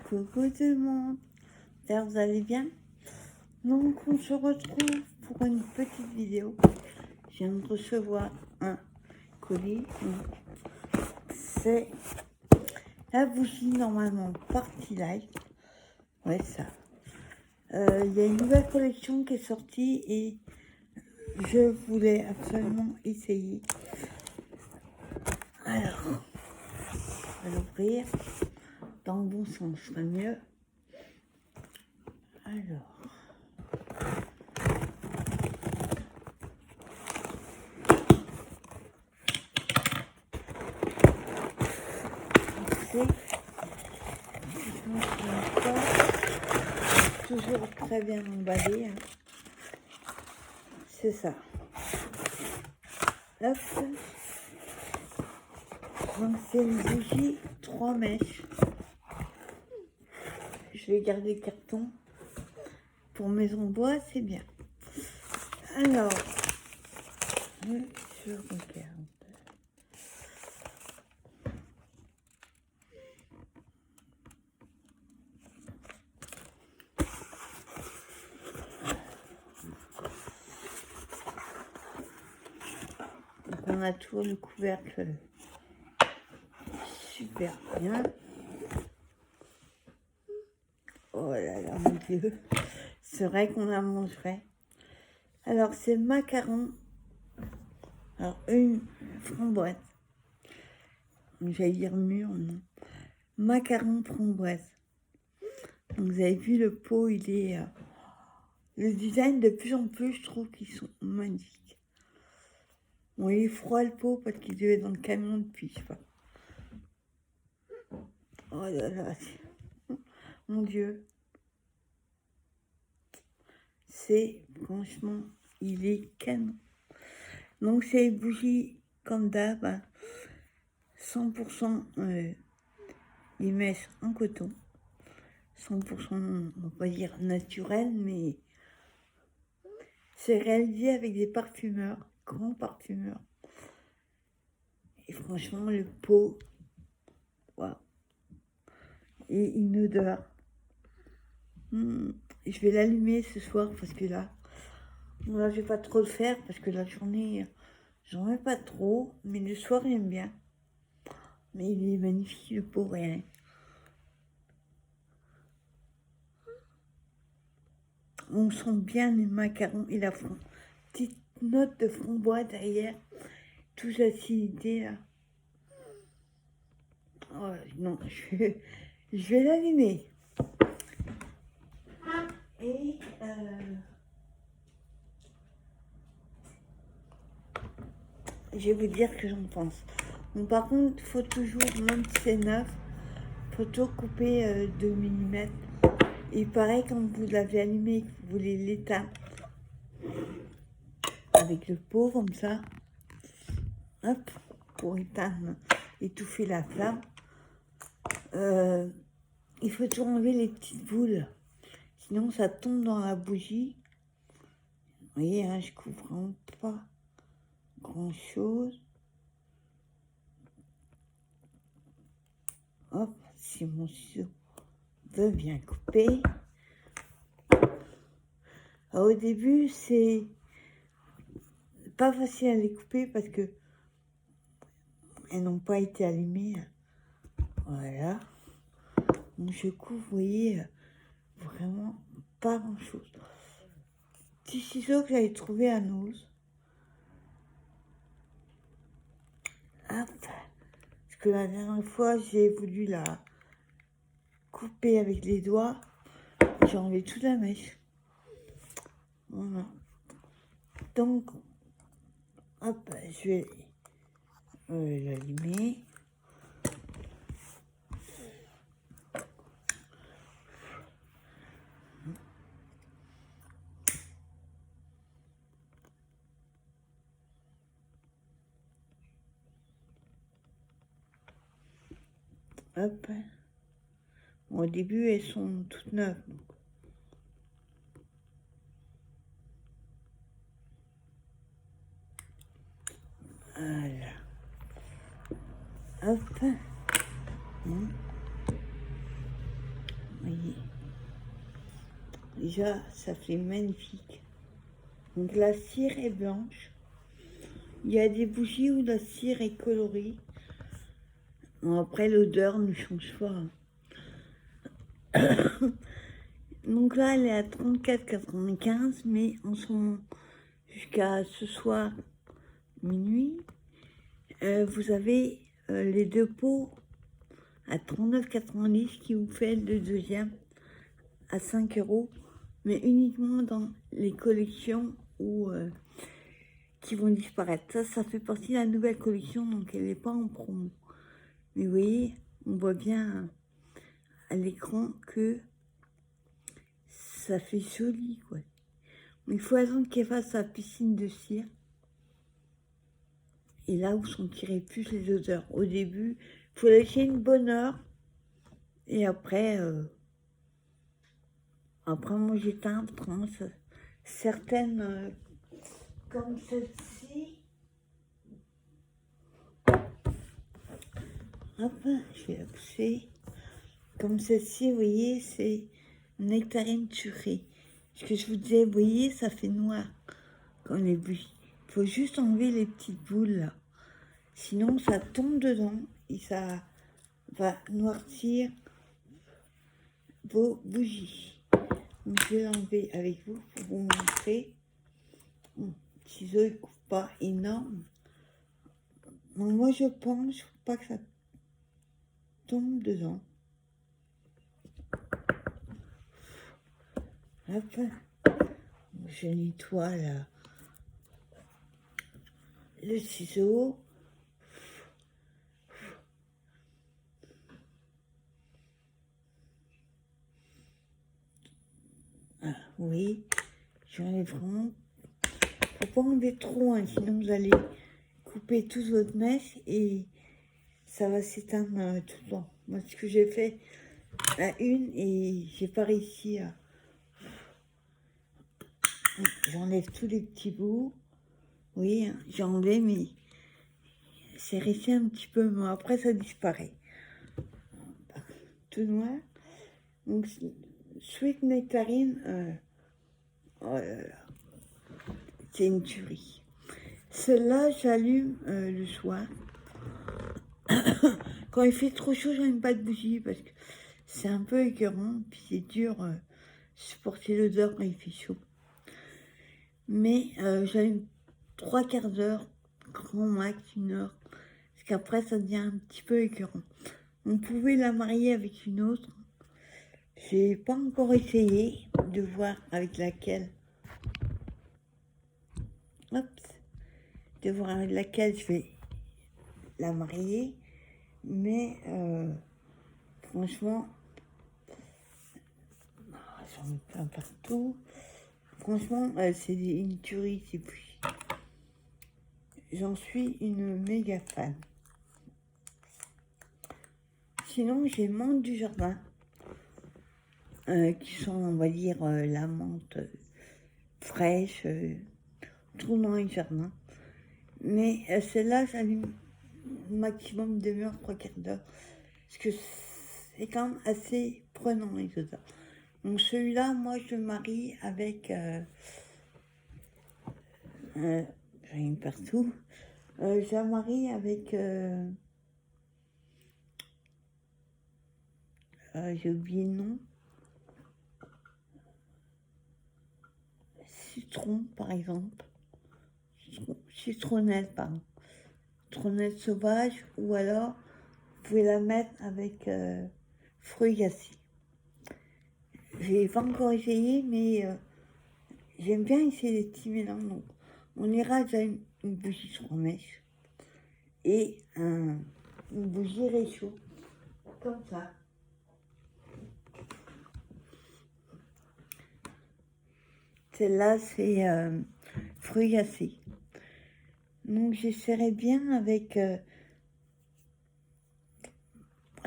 Coucou tout le monde, j'espère que vous allez bien. Donc on se retrouve pour une petite vidéo. Je viens de recevoir un colis. C'est la bougie normalement Party Light. Ouais ça. Il y a une nouvelle collection qui est sortie et je voulais absolument essayer. Alors, on va l'ouvrir dans le bon sens, pas mieux. Alors. Toujours très bien emballé. Hein. C'est ça. Hop. Donc c'est une bougie 3 mèches. Je vais garder le carton. Pour maison bois, c'est bien. Alors, je regarde. Donc on a toujours le couvercle super bien. Oh là là, mon Dieu. C'est vrai qu'on la mangerait. Alors, c'est macaron. Alors, une framboise. J'allais dire mûr, non. Macaron framboise. Donc, vous avez vu, le pot, il est... le design, de plus en plus, je trouve qu'ils sont magnifiques. Bon, il est froid, le pot, parce qu'il devait être dans le camion depuis, je sais pas. Oh là là. Mon Dieu. C'est, franchement, il est canon. Donc, c'est une bougie, comme d'hab, 100% les mèches en coton. 100%, on va pas dire naturel, mais c'est réalisé avec des parfumeurs, grands parfumeurs. Et franchement, le pot, waouh. Et une odeur. Je vais l'allumer ce soir parce que là, je vais pas trop le faire parce que la journée, j'en mets pas trop, mais le soir, j'aime bien. Mais il est magnifique, le pot, rien. On sent bien les macarons et la petite note de framboise derrière, toute l'acidité là. Oh, non, je vais l'allumer. Et je vais vous dire ce que j'en pense. Donc, par contre, il faut toujours, même si c'est neuf, faut toujours couper 2 mm. Et pareil, quand vous l'avez allumé et que vous voulez l'éteindre avec le pot comme ça, hop, pour éteindre, étouffer la flamme, il faut toujours enlever les petites boules. Sinon, ça tombe dans la bougie. Vous voyez, hein, je couvre vraiment pas grand-chose. Hop, si mon ciseau veut bien couper. Alors, au début, c'est pas facile à les couper parce que elles n'ont pas été allumées. Voilà. Donc, je couvre, vous voyez, vraiment pas grand-chose. Petit ciseau que j'avais trouvé à Nose. Hop. Parce que la dernière fois, j'ai voulu la couper avec les doigts. J'ai enlevé toute la mèche. Voilà. Donc, hop, je vais l'allumer. Hop. Bon, au début, elles sont toutes neuves. Donc. Voilà. Hop. Déjà, ça fait magnifique. Donc la cire est blanche. Il y a des bougies où la cire est colorée. Bon, après, l'odeur ne change pas. Donc là, elle est à 34,95, mais en ce moment, jusqu'à ce soir, minuit, vous avez les deux pots à 39,90 qui vous fait le deuxième à 5 €, mais uniquement dans les collections où, qui vont disparaître. Ça fait partie de la nouvelle collection, donc elle n'est pas en promo. Mais vous voyez, on voit bien à l'écran que ça fait joli, quoi. Il faut attendre qu'elle fasse sa piscine de cire. Et là, vous sentirez plus les odeurs. Au début, il faut laisser une bonne heure. Et après, moi j'éteins. Certaines, comme celle-ci. Hop, je vais la pousser. Comme celle-ci, vous voyez, c'est nectarine turée. Ce que je vous disais, vous voyez, ça fait noir comme les bougies. Il faut juste enlever les petites boules là. Sinon, ça tombe dedans et ça va noircir vos bougies. Donc, je vais l'enlever avec vous pour vous montrer. Le ciseau ne coupe pas énorme. Donc, moi, je pense, il ne faut pas que ça tombe dedans. Hop. Je nettoie là le ciseau. Ah, oui, j'enlève vraiment. Faut pas enlever trop, hein, sinon vous allez couper toute votre mèche et ça va s'éteindre tout le temps. Moi, ce que j'ai fait à une et j'ai pas réussi à. J'enlève tous les petits bouts. Oui, hein, j'ai enlevé, mais c'est resté un petit peu. Mais après, ça disparaît. Tout noir. Donc, Sweet Nectarine, oh là là, c'est une tuerie. Celle-là, j'allume le soir. Quand il fait trop chaud, j'allume pas de bougie parce que c'est un peu écœurant. Puis c'est dur supporter l'odeur quand il fait chaud. Mais j'allume 3/4 d'heure, grand max 1 heure. Parce qu'après, ça devient un petit peu écœurant. On pouvait la marier avec une autre. J'ai pas encore essayé de voir avec laquelle. Hop. De voir avec laquelle je vais la marier. Mais franchement, j'en mets plein partout. Franchement, c'est une tuerie, c'est plus. J'en suis une méga fan. Sinon, j'ai menthe du jardin. Qui sont, on va dire, la menthe fraîche, tout dans les jardins. Mais celle-là, j'allume maximum 2 heures, 3/4 d'heure. Parce que c'est quand même assez prenant les odeurs. Donc celui-là, moi, je le marie avec... j'en ai partout. Je la marie avec... j'ai oublié le nom. Citron, par exemple. Citronnelle, pardon. Citronnelle sauvage, ou alors vous pouvez la mettre avec fruits glacés. J'ai pas encore essayé, mais j'aime bien essayer des petits mélanges. Donc, on ira déjà une bougie sur mèche et une bougie réchaud, comme ça. Celle-là, c'est fruits glacés. Donc, j'essaierai bien avec, à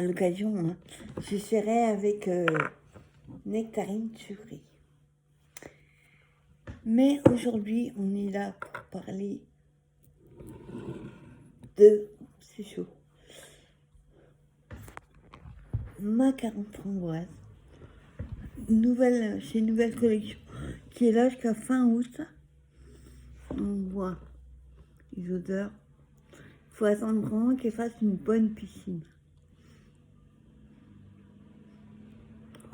l'occasion, hein, j'essaierai avec nectarine turée. Mais aujourd'hui, on est là pour parler de... C'est chaud. Macaron framboise. chez Nouvelle Collection, qui est là jusqu'à fin août. On voit les odeurs. Il faut attendre vraiment qu'elle fasse une bonne piscine.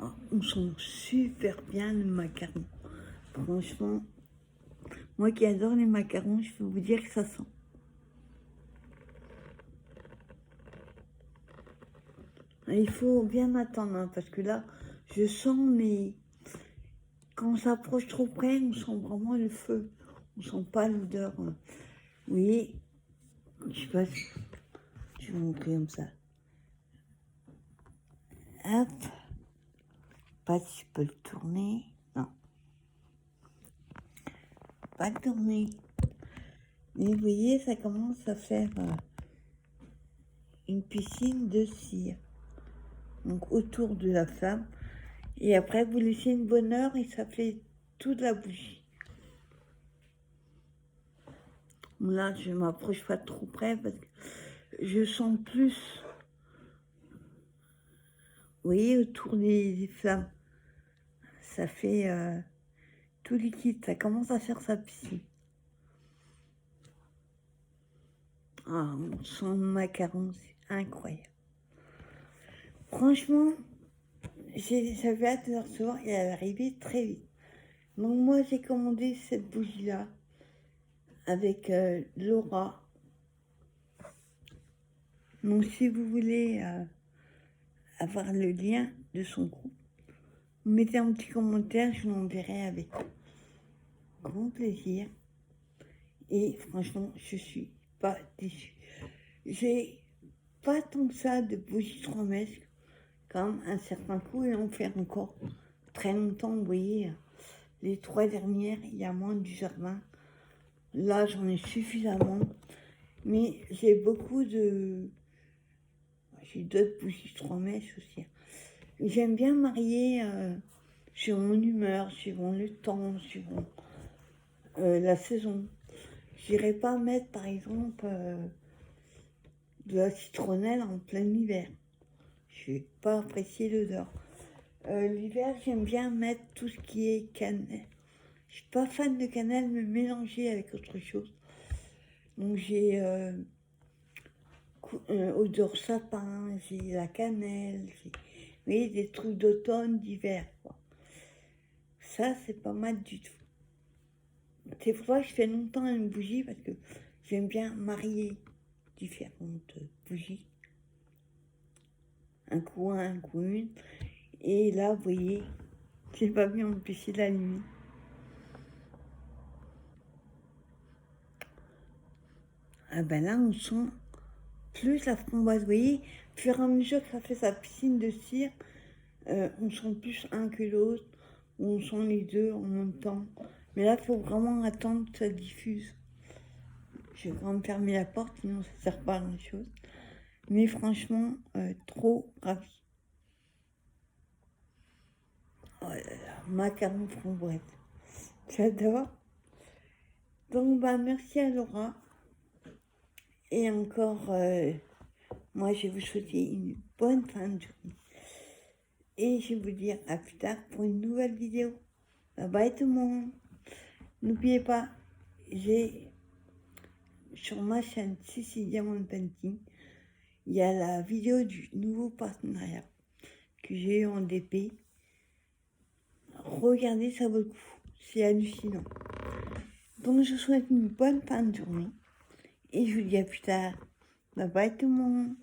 Oh, on sent super bien le macaron. Franchement, moi qui adore les macarons, je peux vous dire que ça sent. Il faut bien attendre, hein, parce que là, je sens, mais quand on s'approche trop près, on sent vraiment le feu. On sent pas l'odeur. Oui, je sais pas si je vais vous montrer comme ça. Hop. Pas si je peux le tourner. Non. Pas tourner. Mais vous voyez, ça commence à faire une piscine de cire. Donc autour de la flamme. Et après, vous laissez une bonne heure et ça fait toute la bougie. Là, je ne m'approche pas trop près parce que je sens plus, vous voyez, autour des flammes. Ça fait tout liquide, ça commence à faire sa piscine. Ah, on sent le macaron, c'est incroyable. Franchement, j'avais hâte de le recevoir et elle est arrivée très vite. Donc moi, j'ai commandé cette bougie-là avec Laura. Donc si vous voulez avoir le lien de son groupe, vous mettez un petit commentaire, je vous l'enverrai avec grand plaisir. Et franchement, je suis pas déçue. J'ai pas tant que ça de bougies 3 mètres, comme un certain coup, et on fait encore très longtemps. Vous voyez, les 3 dernières, il y a moins du jardin. Là, j'en ai suffisamment. Mais j'ai beaucoup de... J'ai d'autres bougies 3 mèches aussi. J'aime bien marier suivant mon humeur, suivant le temps, suivant la saison. J'irai pas mettre, par exemple, de la citronnelle en plein hiver. Je vais pas apprécier l'odeur. L'hiver, j'aime bien mettre tout ce qui est cannelle. Je suis pas fan de cannelle, mais mélanger avec autre chose. Donc j'ai odeur sapin, j'ai la cannelle, j'ai, vous voyez, des trucs d'automne, d'hiver, quoi. Ça, c'est pas mal du tout. C'est pour ça que je fais longtemps une bougie, parce que j'aime bien marier différentes bougies. Un coup un coup une. Et là, vous voyez, j'ai pas pu empêcher d'allumer. Ah ben là, on sent plus la framboise. Vous voyez, au fur et à mesure que ça fait sa piscine de cire, on sent plus un que l'autre, ou on sent les deux en même temps. Mais là, il faut vraiment attendre que ça diffuse. Je vais quand même fermer la porte, sinon ça ne sert pas à grand chose. Mais franchement, trop ravi. Oh là là, macaron framboise. J'adore. Donc, bah, merci à Laura. Et encore, moi, je vais vous souhaiter une bonne fin de journée. Et je vais vous dire à plus tard pour une nouvelle vidéo. Bye bye tout le monde. N'oubliez pas, j'ai sur ma chaîne Sissi Diamond Painting, il y a la vidéo du nouveau partenariat que j'ai eu en DP. Regardez, ça vaut le coup. C'est hallucinant. Donc, je vous souhaite une bonne fin de journée. Et je vous dis à plus tard. Bye bye tout le monde.